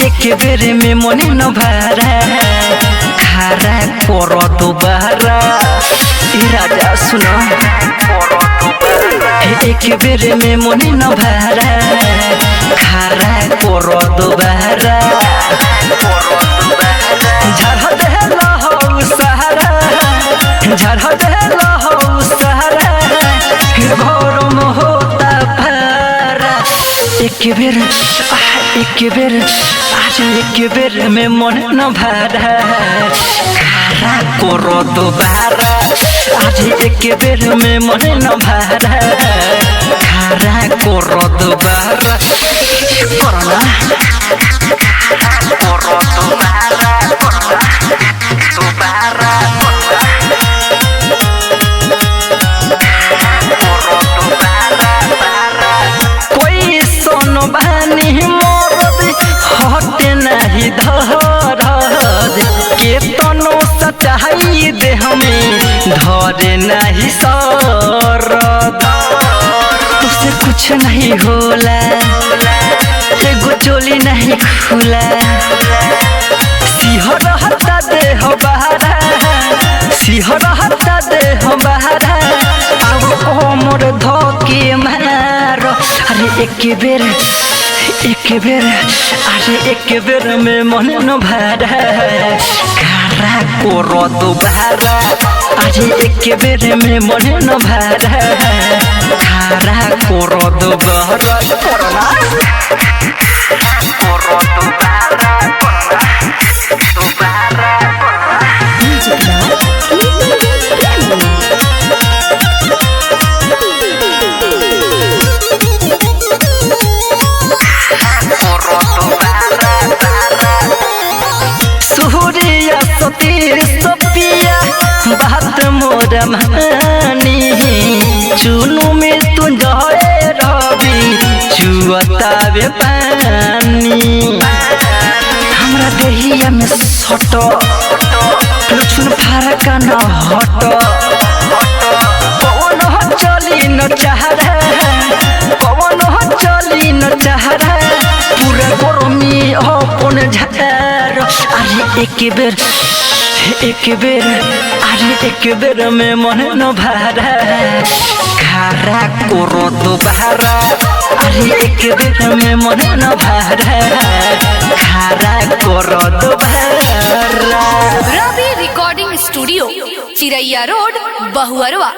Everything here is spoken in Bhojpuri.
एक बेर में मन न भरा खारा करो दोबारा राजा सुनो एक बेर में मन न भरा खारा करो दोबारा झड़ दे लहू सहारा झड़ दे लहू सहारा गरम होता भरा एक बेर आज एक बेर में मन न भरा खारा करो दोबारा आज एक बेर में मन न भरा खारा करो दोबारा करना करो दोबारा दोबारा कोई सोनो बहनी हटे नहीं धरद के तनो सचाई दे हमें धरे नहीं सरद तुझसे कुछ नहीं होला एगो चोली नहीं खुला सिहर हटा दे हो बहारा सिहर हटा दे हो बहारा अब कोमर धोके मारो अरे अरे एक बेर में मन न भरा खारा करो दोबारा आज एक बेर में मन न भरा खारा करो दोबारा करना करो दोबारा दोबारा बात मोर मानी चुनु में तू जहे रवि चुअतावे पानी हमरा देहिया में सटो लुचुन फरक न हटो कौन हो चली न चाहरा कौन हो चली न चाहरा पूरा गरमी अपन झार अरे एक बेर में मन न भरा खारा करो दोबारा अरे एक बेर में मन न भरा खारा करो दोबारा। रवि रिकॉर्डिंग स्टूडियो चिरैया रोड बहुअरवा।